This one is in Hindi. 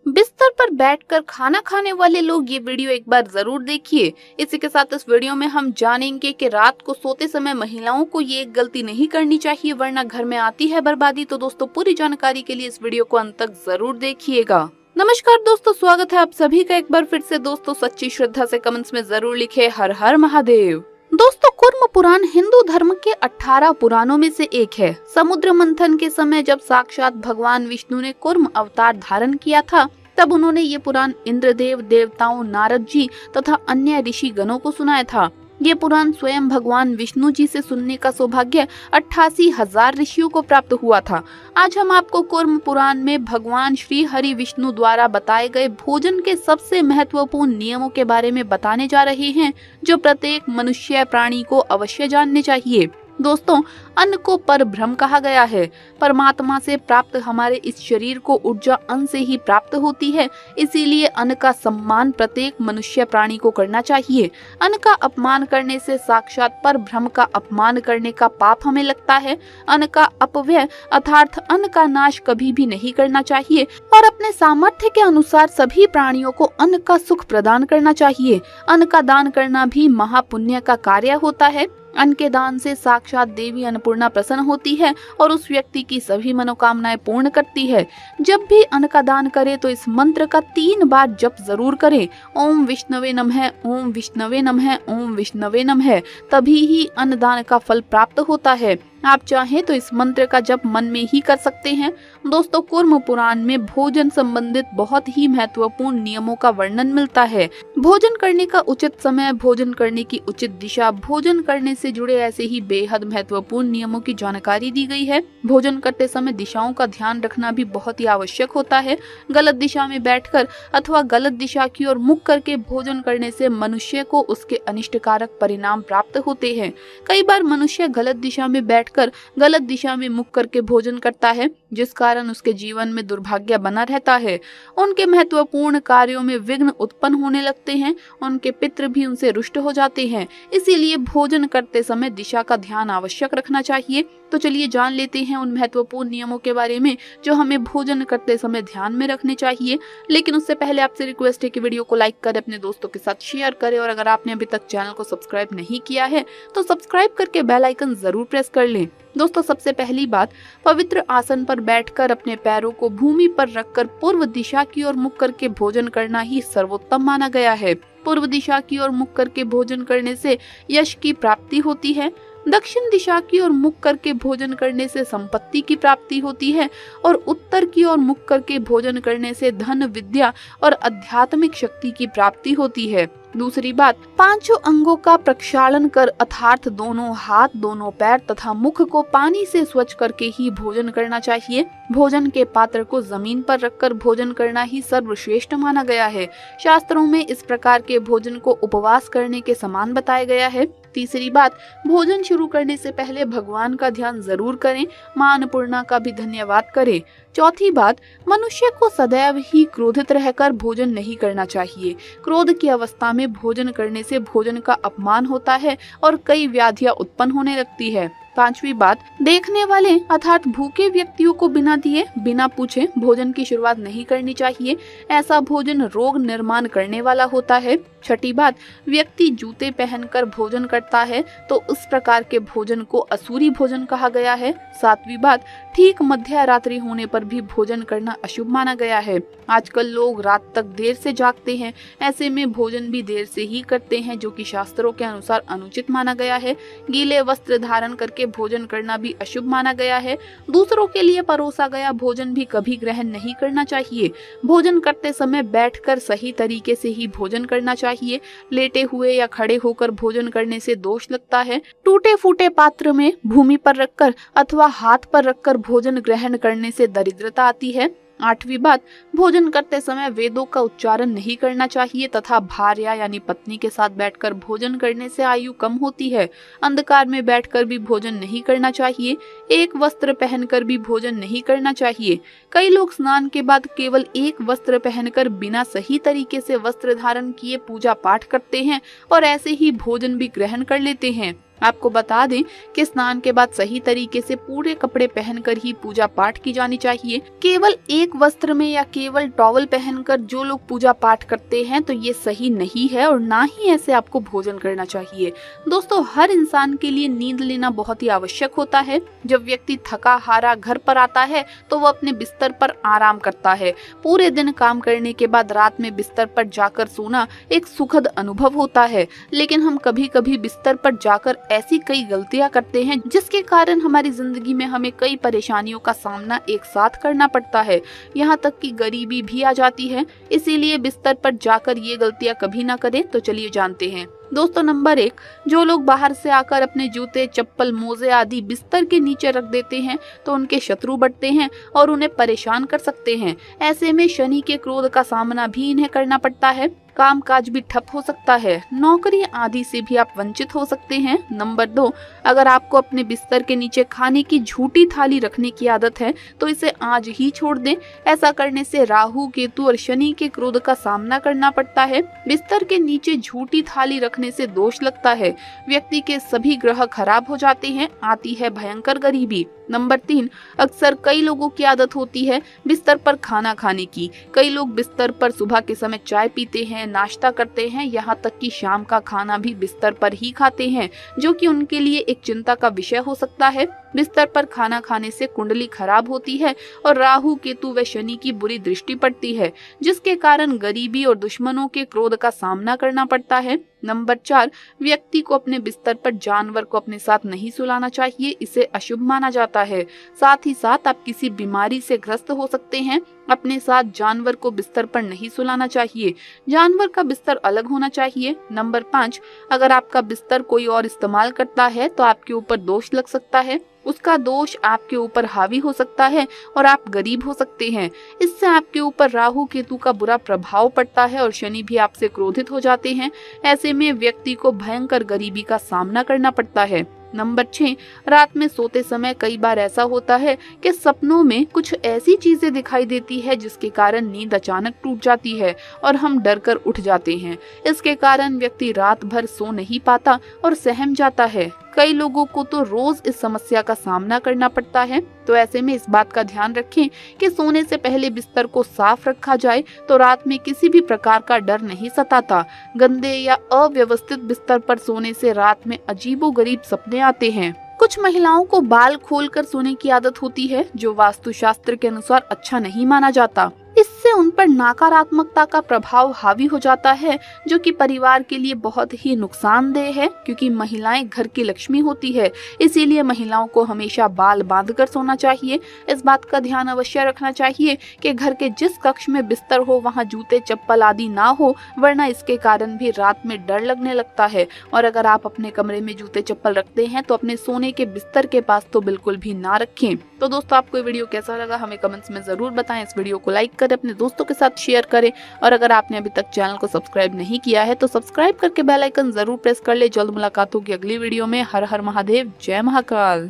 बिस्तर पर बैठकर खाना खाने वाले लोग ये वीडियो एक बार जरूर देखिए। इसी के साथ इस वीडियो में हम जानेंगे कि रात को सोते समय महिलाओं को ये एक गलती नहीं करनी चाहिए, वरना घर में आती है बर्बादी। तो दोस्तों, पूरी जानकारी के लिए इस वीडियो को अंत तक जरूर देखिएगा। नमस्कार दोस्तों, स्वागत है आप सभी का एक बार फिर से। दोस्तों, सच्ची श्रद्धा से कमेंट्स में जरूर लिखे हर हर महादेव। दोस्तों, कूर्म पुराण हिंदू धर्म के 18 पुराणों में से एक है। समुद्र मंथन के समय जब साक्षात भगवान विष्णु ने कूर्म अवतार धारण किया था, तब उन्होंने ये पुराण इंद्रदेव, देवताओं, नारद जी तथा अन्य ऋषि गणों को सुनाया था। ये पुराण स्वयं भगवान विष्णु जी से सुनने का सौभाग्य 88,000 ऋषियों को प्राप्त हुआ था। आज हम आपको कूर्म पुराण में भगवान श्री हरि विष्णु द्वारा बताए गए भोजन के सबसे महत्वपूर्ण नियमों के बारे में बताने जा रहे हैं, जो प्रत्येक मनुष्य प्राणी को अवश्य जानने चाहिए। दोस्तों, अन्न को परब्रह्म कहा गया है। परमात्मा से प्राप्त हमारे इस शरीर को ऊर्जा अन्न से ही प्राप्त होती है, इसीलिए अन्न का सम्मान प्रत्येक मनुष्य प्राणी को करना चाहिए। अन्न का अपमान करने से साक्षात परब्रह्म का अपमान करने का पाप हमें लगता है। अन्न का अपव्यय अर्थात अन्न का नाश कभी भी नहीं करना चाहिए और अपने सामर्थ्य के अनुसार सभी प्राणियों को अन्न का सुख प्रदान करना चाहिए। अन्न का दान करना भी महापुण्य का कार्य होता है। अन्न के दान से साक्षात देवी अन्नपूर्णा प्रसन्न होती है और उस व्यक्ति की सभी मनोकामनाएं पूर्ण करती है। जब भी अन्न का दान करें तो इस मंत्र का 3 बार जप जरूर करें। ओम विष्णवे नमः, ओम विष्णवे नमः, ओम विष्णवे नमः। तभी ही अन्नदान का फल प्राप्त होता है। आप चाहें तो इस मंत्र का जप मन में ही कर सकते हैं। दोस्तों, कूर्म पुराण में भोजन संबंधित बहुत ही महत्वपूर्ण नियमों का वर्णन मिलता है। भोजन करने का उचित समय, भोजन करने की उचित दिशा, भोजन करने से जुड़े ऐसे ही बेहद महत्वपूर्ण नियमों की जानकारी दी गई है। भोजन करते समय दिशाओं का ध्यान रखना भी बहुत ही आवश्यक होता है। गलत दिशा में बैठकर अथवा गलत दिशा की ओर मुख करके भोजन करने से मनुष्य को उसके अनिष्टकारक परिणाम प्राप्त होते हैं। कई बार मनुष्य गलत दिशा में बैठकर गलत दिशा में मुख करके भोजन करता है, जिस कारण उसके जीवन में दुर्भाग्य बना रहता है। उनके महत्वपूर्ण कार्यों में विघ्न उत्पन्न होने लगते हैं। उनके पितृ भी उनसे रुष्ट हो जाते हैं। इसीलिए भोजन करते समय दिशा का ध्यान आवश्यक रखना चाहिए। तो चलिए जान लेते हैं उन महत्वपूर्ण नियमों के बारे में जो हमें भोजन करते समय ध्यान में रखने चाहिए। लेकिन उससे पहले आपसे रिक्वेस्ट है कि वीडियो को लाइक करें, अपने दोस्तों के साथ शेयर करें और अगर आपने अभी तक चैनल को सब्सक्राइब नहीं किया है तो सब्सक्राइब करके बेल आइकन जरूर प्रेस कर लें। दोस्तों, सबसे पहली बात, पवित्र आसन पर बैठकर अपने पैरों को भूमि पर रखकर पूर्व दिशा की ओर मुख करके भोजन करना ही सर्वोत्तम माना गया है। पूर्व दिशा की ओर मुख करके भोजन करने से यश की प्राप्ति होती है। दक्षिण दिशा की ओर मुख करके भोजन करने से संपत्ति की प्राप्ति होती है और उत्तर की ओर मुख करके भोजन करने से धन, विद्या और आध्यात्मिक शक्ति की प्राप्ति होती है। दूसरी बात, 5 अंगों का प्रक्षालन कर अर्थात दोनों हाथ, दोनों पैर तथा मुख को पानी से स्वच्छ करके ही भोजन करना चाहिए। भोजन के पात्र को जमीन पर रखकर भोजन करना ही सर्वश्रेष्ठ माना गया है। शास्त्रों में इस प्रकार के भोजन को उपवास करने के समान बताया गया है। तीसरी बात, भोजन शुरू करने से पहले भगवान का ध्यान जरूर करें। मां अन्नपूर्णा का भी धन्यवाद करें। चौथी बात, मनुष्य को सदैव ही क्रोधित रहकर भोजन नहीं करना चाहिए। क्रोध की अवस्था में भोजन करने से भोजन का अपमान होता है और कई व्याधियां उत्पन्न होने लगती है। पांचवी बात, देखने वाले अर्थात भूखे व्यक्तियों को बिना दिए, बिना पूछे भोजन की शुरुआत नहीं करनी चाहिए। ऐसा भोजन रोग निर्माण करने वाला होता है। छठी बात, व्यक्ति जूते पहनकर भोजन करता है तो उस प्रकार के भोजन को असुरी भोजन कहा गया है। सातवीं बात, ठीक मध्य रात्रि होने पर भी भोजन करना अशुभ माना गया है। आजकल लोग रात तक देर से जागते हैं, ऐसे में भोजन भी देर से ही करते हैं, जो कि शास्त्रों के अनुसार अनुचित माना गया है। गीले वस्त्र धारण करके भोजन करना भी अशुभ माना गया है। दूसरों के लिए परोसा गया भोजन भी कभी ग्रहण नहीं करना चाहिए। भोजन करते समय बैठकर सही तरीके से ही भोजन करना चाहिए। लेटे हुए या खड़े होकर भोजन करने से दोष लगता है। टूटे फूटे पात्र में भूमि पर रखकर अथवा हाथ पर रखकर भोजन ग्रहण करने से दरिद्रता आती है। आठवीं बात, भोजन करते समय वेदों का उच्चारण नहीं करना चाहिए तथा भार्या यानी पत्नी के साथ बैठकर भोजन करने से आयु कम होती है। अंधकार में बैठकर भी भोजन नहीं करना चाहिए। एक वस्त्र पहनकर भी भोजन नहीं करना चाहिए। कई लोग स्नान के बाद केवल एक वस्त्र पहनकर बिना सही तरीके से वस्त्र धारण किए पूजा पाठ करते हैं और ऐसे ही भोजन भी ग्रहण कर लेते हैं। आपको बता दें कि स्नान के बाद सही तरीके से पूरे कपड़े पहनकर ही पूजा पाठ की जानी चाहिए। केवल एक वस्त्र में या केवल टॉवल पहनकर जो लोग पूजा पाठ करते हैं तो ये सही नहीं है और ना ही ऐसे आपको भोजन करना चाहिए। दोस्तों, हर इंसान के लिए नींद लेना बहुत ही आवश्यक होता है। जब व्यक्ति थका हारा घर पर आता है तो वो अपने बिस्तर पर आराम करता है। पूरे दिन काम करने के बाद रात में बिस्तर पर जाकर सोना एक सुखद अनुभव होता है, लेकिन हम कभी कभी बिस्तर पर जाकर ऐसी कई गलतियां करते हैं जिसके कारण हमारी जिंदगी में हमें कई परेशानियों का सामना एक साथ करना पड़ता है। यहाँ तक कि गरीबी भी आ जाती है। इसीलिए बिस्तर पर जाकर ये गलतियां कभी ना करें। तो चलिए जानते हैं। दोस्तों, नंबर 1, जो लोग बाहर से आकर अपने जूते, चप्पल, मोजे आदि बिस्तर के नीचे रख देते हैं तो उनके शत्रु बढ़ते हैं और उन्हें परेशान कर सकते हैं। ऐसे में शनि के क्रोध का सामना भी इन्हें करना पड़ता है। काम काज भी ठप हो सकता है। नौकरी आदि से भी आप वंचित हो सकते हैं। नंबर 2, अगर आपको अपने बिस्तर के नीचे खाने की झूठी थाली रखने की आदत है तो इसे आज ही छोड़ दें। ऐसा करने से राहु, केतु और शनि के क्रोध का सामना करना पड़ता है। बिस्तर के नीचे झूठी थाली रखने से दोष लगता है। व्यक्ति के सभी ग्रह खराब हो जाते हैं। आती है भयंकर गरीबी। नंबर 3, अक्सर कई लोगों की आदत होती है बिस्तर पर खाना खाने की। कई लोग बिस्तर पर सुबह के समय चाय पीते हैं, नाश्ता करते हैं, यहाँ तक कि शाम का खाना भी बिस्तर पर ही खाते हैं, जो कि उनके लिए एक चिंता का विषय हो सकता है। बिस्तर पर खाना खाने से कुंडली खराब होती है और राहु, केतु व शनि की बुरी दृष्टि पड़ती है, जिसके कारण गरीबी और दुश्मनों के क्रोध का सामना करना पड़ता है। नंबर 4, व्यक्ति को अपने बिस्तर पर जानवर को अपने साथ नहीं सुलाना चाहिए। इसे अशुभ माना जाता है। साथ ही साथ आप किसी बीमारी से ग्रस्त हो सकते हैं। अपने साथ जानवर को बिस्तर पर नहीं सुलाना चाहिए। जानवर का बिस्तर अलग होना चाहिए। नंबर 5, अगर आपका बिस्तर कोई और इस्तेमाल करता है तो आपके ऊपर दोष लग सकता है। उसका दोष आपके ऊपर हावी हो सकता है और आप गरीब हो सकते हैं। इससे आपके ऊपर राहु, केतु का बुरा प्रभाव पड़ता है और शनि भी आपसे क्रोधित हो जाते हैं। ऐसे में व्यक्ति को भयंकर गरीबी का सामना करना पड़ता है। नंबर 6, रात में सोते समय कई बार ऐसा होता है कि सपनों में कुछ ऐसी चीजें दिखाई देती है जिसके कारण नींद अचानक टूट जाती है और हम डर कर उठ जाते हैं। इसके कारण व्यक्ति रात भर सो नहीं पाता और सहम जाता है। कई लोगों को तो रोज इस समस्या का सामना करना पड़ता है। तो ऐसे में इस बात का ध्यान रखें कि सोने से पहले बिस्तर को साफ रखा जाए तो रात में किसी भी प्रकार का डर नहीं सताता। गंदे या अव्यवस्थित बिस्तर पर सोने से रात में अजीबोगरीब सपने आते हैं। कुछ महिलाओं को बाल खोलकर सोने की आदत होती है, जो वास्तुशास्त्र के अनुसार अच्छा नहीं माना जाता। इससे उन पर नकारात्मकता का प्रभाव हावी हो जाता है, जो कि परिवार के लिए बहुत ही नुकसानदेह है, क्योंकि महिलाएं घर की लक्ष्मी होती है। इसीलिए महिलाओं को हमेशा बाल बांधकर सोना चाहिए। इस बात का ध्यान अवश्य रखना चाहिए कि घर के जिस कक्ष में बिस्तर हो वहां जूते, चप्पल आदि ना हो, वरना इसके कारण भी रात में डर लगने लगता है। और अगर आप अपने कमरे में जूते चप्पल रखते हैं तो अपने सोने के बिस्तर के पास तो बिल्कुल भी ना रखें। तो दोस्तों, आपको ये वीडियो कैसा लगा हमें कमेंट्स में जरूर बताएं। इस वीडियो को लाइक करें, अपने दोस्तों के साथ शेयर करें और अगर आपने अभी तक चैनल को सब्सक्राइब नहीं किया है तो सब्सक्राइब करके बेल आइकन जरूर प्रेस कर ले। जल्द मुलाकात होगी अगली वीडियो में। हर हर महादेव, जय महाकाल।